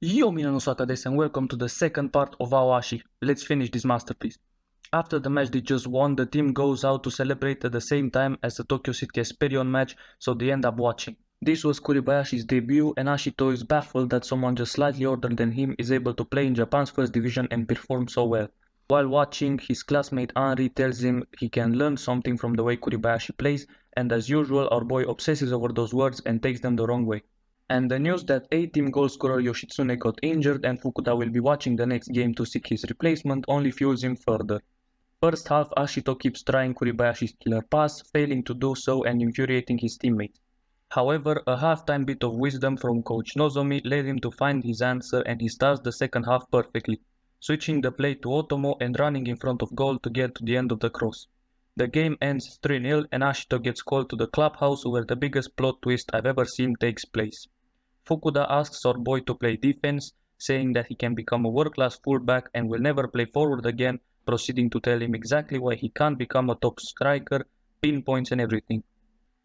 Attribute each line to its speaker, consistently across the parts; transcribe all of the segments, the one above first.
Speaker 1: Yo Minanosaka des and welcome to the second part of our Ashi. Let's finish this masterpiece. After the match they just won, the team goes out to celebrate at the same time as the Tokyo City Esperion match, so they end up watching. This was Kuribayashi's debut and Ashito is baffled that someone just slightly older than him is able to play in Japan's first division and perform so well. While watching, his classmate Henri tells him he can learn something from the way Kuribayashi plays, and as usual our boy obsesses over those words and takes them the wrong way. And the news that A-team goal scorer Yoshitsune got injured and Fukuda will be watching the next game to seek his replacement only fuels him further. First half, Ashito keeps trying Kuribayashi's killer pass, failing to do so and infuriating his teammates. However, a halftime bit of wisdom from coach Nozomi led him to find his answer and he starts the second half perfectly, switching the play to Otomo and running in front of goal to get to the end of the cross. The game ends 3-0 and Ashito gets called to the clubhouse where the biggest plot twist I've ever seen takes place. Fukuda asks our boy to play defense, saying that he can become a world-class fullback and will never play forward again, proceeding to tell him exactly why he can't become a top striker, pinpoints and everything.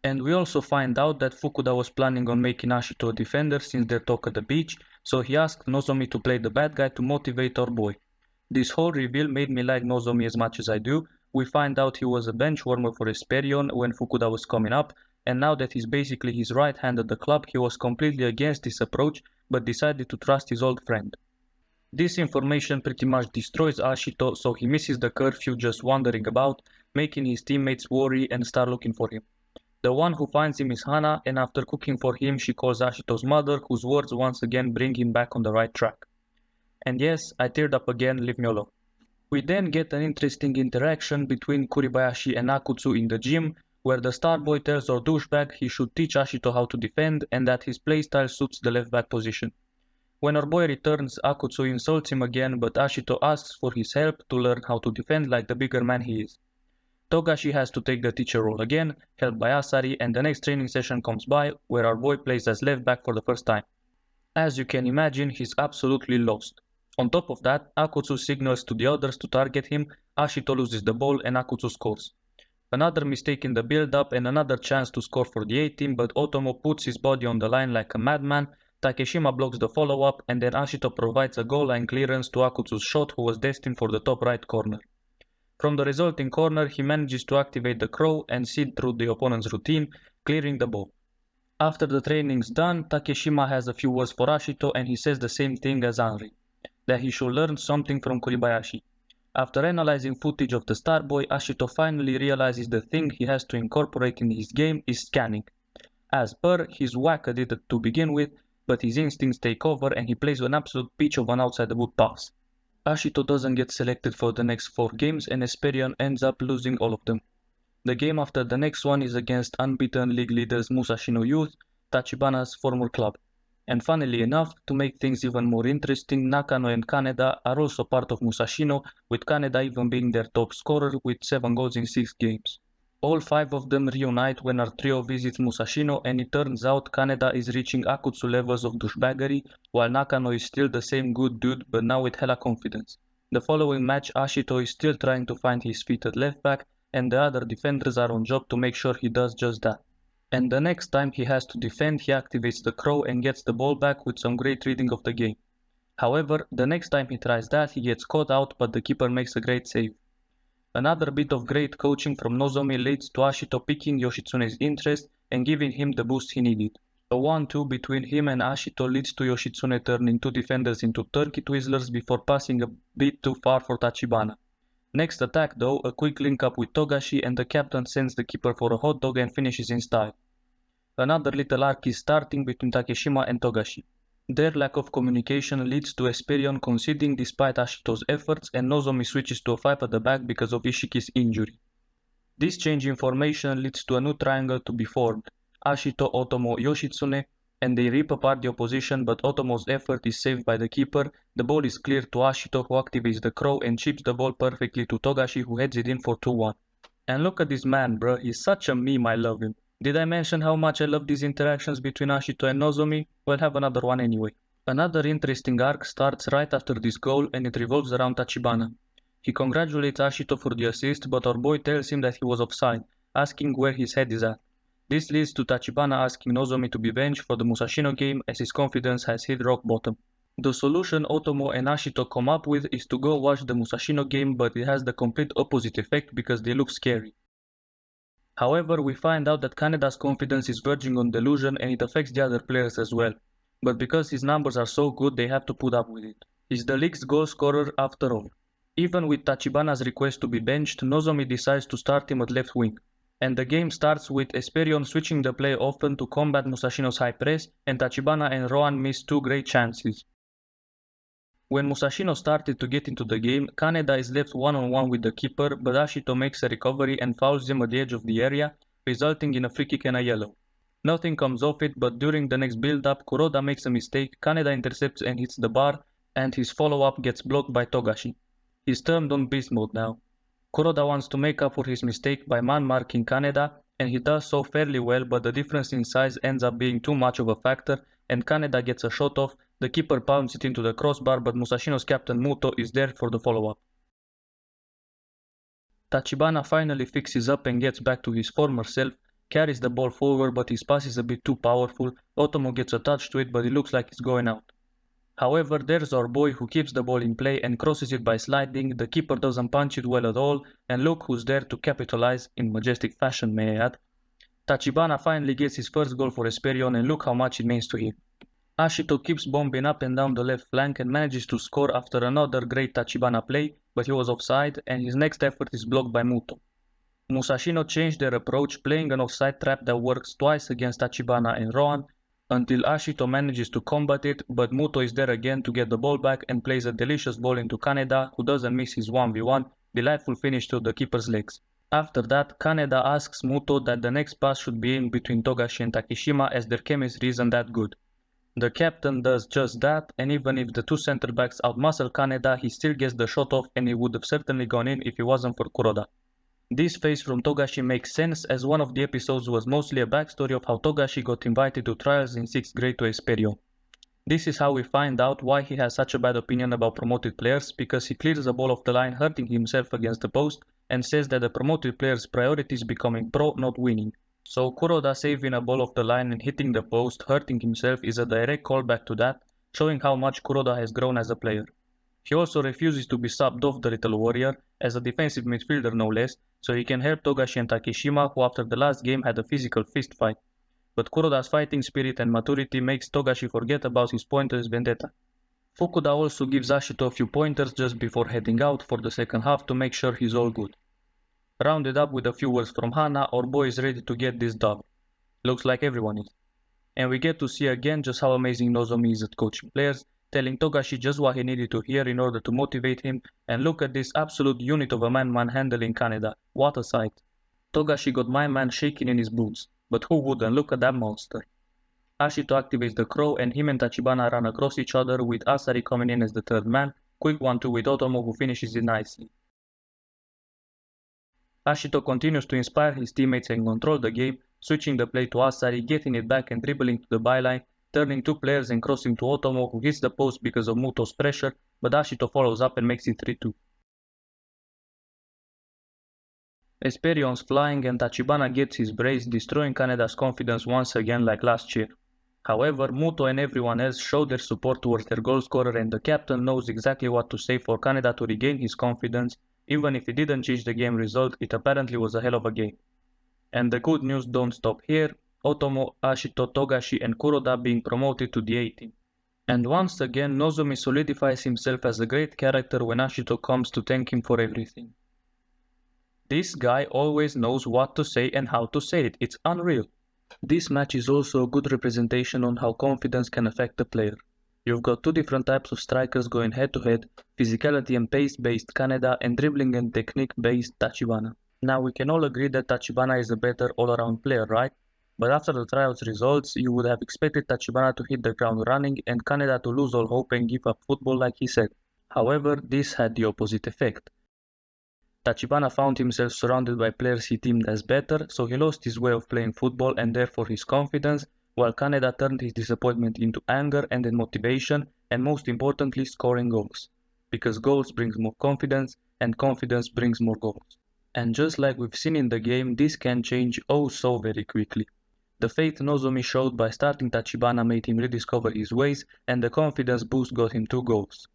Speaker 1: And we also find out that Fukuda was planning on making Ashito a defender since their talk at the beach, so he asked Nozomi to play the bad guy to motivate our boy. This whole reveal made me like Nozomi as much as I do. We find out he was a bench warmer for Esperion when Fukuda was coming up, and now that he's basically his right hand at the club, he was completely against this approach, but decided to trust his old friend. This information pretty much destroys Ashito, so he misses the curfew just wandering about, making his teammates worry and start looking for him. The one who finds him is Hana, and after cooking for him, she calls Ashito's mother, whose words once again bring him back on the right track. And yes, I teared up again, leave me alone. We then get an interesting interaction between Kuribayashi and Akutsu in the gym, where the star boy tells our douchebag he should teach Ashito how to defend and that his playstyle suits the left back position. When our boy returns, Akutsu insults him again, but Ashito asks for his help to learn how to defend like the bigger man he is. Togashi has to take the teacher role again, helped by Asari, and the next training session comes by, where our boy plays as left back for the first time. As you can imagine, he's absolutely lost. On top of that, Akutsu signals to the others to target him, Ashito loses the ball and Akutsu scores. Another mistake in the build-up and another chance to score for the A-team, but Otomo puts his body on the line like a madman, Takeshima blocks the follow-up and then Ashito provides a goal line clearance to Akutsu's shot who was destined for the top right corner. From the resulting corner, he manages to activate the crow and see through the opponent's routine, clearing the ball. After the training's done, Takeshima has a few words for Ashito and he says the same thing as Henri, that he should learn something from Kuribayashi. After analyzing footage of the Starboy, Ashito finally realizes the thing he has to incorporate in his game is scanning. As per, he's whack at it to begin with, but his instincts take over and he plays an absolute peach of an outside the wood pass. Ashito doesn't get selected for the next 4 games and Esperion ends up losing all of them. The game after the next one is against unbeaten league leaders Musashino Youth, Tachibana's former club. And funnily enough, to make things even more interesting, Nakano and Kaneda are also part of Musashino, with Kaneda even being their top scorer with 7 goals in 6 games. All 5 of them reunite when our trio visits Musashino and it turns out Kaneda is reaching Akutsu levels of douchebaggery, while Nakano is still the same good dude but now with hella confidence. The following match Ashito is still trying to find his feet at left back and the other defenders are on job to make sure he does just that. And the next time he has to defend, he activates the crow and gets the ball back with some great reading of the game. However, the next time he tries that, he gets caught out but the keeper makes a great save. Another bit of great coaching from Nozomi leads to Ashito piquing Yoshitsune's interest and giving him the boost he needed. A 1-2 between him and Ashito leads to Yoshitsune turning 2 defenders into turkey twizzlers before passing a bit too far for Tachibana. Next attack though, a quick link up with Togashi and the captain sends the keeper for a hot dog and finishes in style. Another little arc is starting between Takeshima and Togashi. Their lack of communication leads to Esperion conceding despite Ashito's efforts and Nozomi switches to a 5 at the back because of Ishiki's injury. This change in formation leads to a new triangle to be formed, Ashito, Otomo, Yoshitsune, and they rip apart the opposition but Otomo's effort is saved by the keeper, the ball is cleared to Ashito who activates the crow and chips the ball perfectly to Togashi who heads it in for 2-1. And look at this man bruh, he's such a meme, I love him. Did I mention how much I love these interactions between Ashito and Nozomi? We'll have another one anyway. Another interesting arc starts right after this goal and it revolves around Tachibana. He congratulates Ashito for the assist but our boy tells him that he was offside, asking where his head is at. This leads to Tachibana asking Nozomi to be benched for the Musashino game as his confidence has hit rock bottom. The solution Otomo and Ashito come up with is to go watch the Musashino game, but it has the complete opposite effect because they look scary. However, we find out that Kaneda's confidence is verging on delusion and it affects the other players as well. But because his numbers are so good, they have to put up with it. He's the league's goal scorer after all. Even with Tachibana's request to be benched, Nozomi decides to start him at left wing. And the game starts with Esperion switching the play often to combat Musashino's high press, and Tachibana and Rohan miss two great chances. When Musashino started to get into the game, Kaneda is left one-on-one with the keeper, but Ashito makes a recovery and fouls him at the edge of the area, resulting in a free kick and a yellow. Nothing comes of it, but during the next build-up, Kuroda makes a mistake, Kaneda intercepts and hits the bar, and his follow-up gets blocked by Togashi. He's turned on beast mode now. Kuroda wants to make up for his mistake by man-marking Kaneda, and he does so fairly well, but the difference in size ends up being too much of a factor, and Kaneda gets a shot off. The keeper pounds it into the crossbar, but Musashino's captain Muto is there for the follow-up. Tachibana finally fixes up and gets back to his former self, carries the ball forward, but his pass is a bit too powerful. Otomo gets a touch to it, but it looks like it's going out. However, there's our boy who keeps the ball in play and crosses it by sliding. The keeper doesn't punch it well at all, and look who's there to capitalize, in majestic fashion may I add. Tachibana finally gets his first goal for Esperion, and look how much it means to him. Ashito keeps bombing up and down the left flank and manages to score after another great Tachibana play, but he was offside and his next effort is blocked by Muto. Musashino changed their approach, playing an offside trap that works twice against Tachibana and Rohan, until Ashito manages to combat it, but Muto is there again to get the ball back and plays a delicious ball into Kaneda, who doesn't miss his 1v1, delightful finish to the keeper's legs. After that, Kaneda asks Muto that the next pass should be in between Togashi and Takeshima as their chemistry isn't that good. The captain does just that, and even if the two center backs outmuscle Kaneda, he still gets the shot off and it would have certainly gone in if it wasn't for Kuroda. This phase from Togashi makes sense, as one of the episodes was mostly a backstory of how Togashi got invited to trials in 6th grade to Esperion. This is how we find out why he has such a bad opinion about promoted players, because he clears the ball off the line hurting himself against the post and says that the promoted player's priority is becoming pro, not winning. So Kuroda saving a ball off the line and hitting the post, hurting himself, is a direct callback to that, showing how much Kuroda has grown as a player. He also refuses to be subbed off the Little Warrior, as a defensive midfielder no less, so he can help Togashi and Takeshima, who after the last game had a physical fist fight. But Kuroda's fighting spirit and maturity makes Togashi forget about his pointer's vendetta. Fukuda also gives Ashito a few pointers just before heading out for the second half to make sure he's all good. Rounded up with a few words from Hana, our boy is ready to get this dub. Looks like everyone is. And we get to see again just how amazing Nozomi is at coaching players, telling Togashi just what he needed to hear in order to motivate him, and look at this absolute unit of a man manhandling Kaneda. What a sight. Togashi got my man shaking in his boots, but who wouldn't? Look at that monster. Ashito activates the crow and him and Tachibana run across each other with Asari coming in as the third man, quick 1-2 with Otomo who finishes it nicely. Ashito continues to inspire his teammates and control the game, switching the play to Asari, getting it back and dribbling to the byline, turning two players and crossing to Otomo who hits the post because of Muto's pressure, but Ashito follows up and makes it 3-2. Esperion's flying and Tachibana gets his brace, destroying Kaneda's confidence once again like last year. However, Muto and everyone else show their support towards their goal scorer, and the captain knows exactly what to say for Kaneda to regain his confidence. Even if it didn't change the game result, it apparently was a hell of a game. And the good news don't stop here, Otomo, Ashito, Togashi and Kuroda being promoted to the A team. And once again, Nozomi solidifies himself as a great character when Ashito comes to thank him for everything. This guy always knows what to say and how to say it, it's unreal. This match is also a good representation on how confidence can affect a player. You've got two different types of strikers going head to head, physicality and pace based Kaneda and dribbling and technique based Tachibana. Now we can all agree that Tachibana is a better all around player, right? But after the trials results, you would have expected Tachibana to hit the ground running and Kaneda to lose all hope and give up football like he said. However, this had the opposite effect. Tachibana found himself surrounded by players he deemed as better, so he lost his way of playing football and therefore his confidence, while Kaneda turned his disappointment into anger and then motivation, and most importantly scoring goals. Because goals brings more confidence, and confidence brings more goals. And just like we've seen in the game, this can change oh so very quickly. The faith Nozomi showed by starting Tachibana made him rediscover his ways, and the confidence boost got him 2 goals.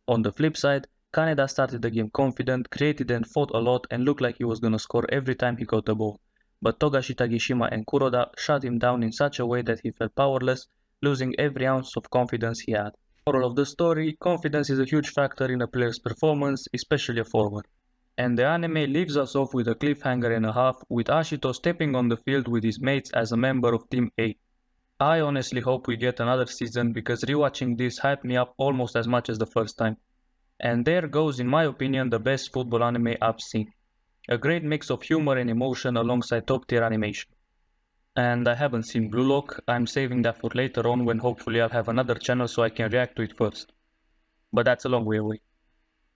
Speaker 1: On the flip side, Kaneda started the game confident, created and fought a lot and looked like he was gonna score every time he got the ball. But Togashi Tagishima and Kuroda shut him down in such a way that he felt powerless, losing every ounce of confidence he had. Moral of the story, confidence is a huge factor in a player's performance, especially a forward. And the anime leaves us off with a cliffhanger and a half, with Ashito stepping on the field with his mates as a member of Team A. I honestly hope we get another season because rewatching this hyped me up almost as much as the first time. And there goes, in my opinion, the best football anime I've seen. A great mix of humor and emotion alongside top tier animation. And I haven't seen Blue Lock, I'm saving that for later on when hopefully I'll have another channel so I can react to it first. But that's a long way away.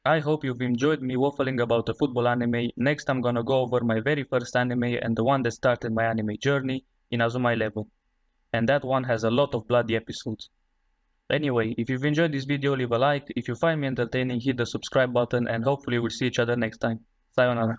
Speaker 1: I hope you've enjoyed me waffling about a football anime. Next I'm gonna go over my very first anime and the one that started my anime journey, Inazuma 11. And that one has a lot of bloody episodes. Anyway, if you've enjoyed this video, leave a like. If you find me entertaining, hit the subscribe button and hopefully we'll see each other next time. Sayonara.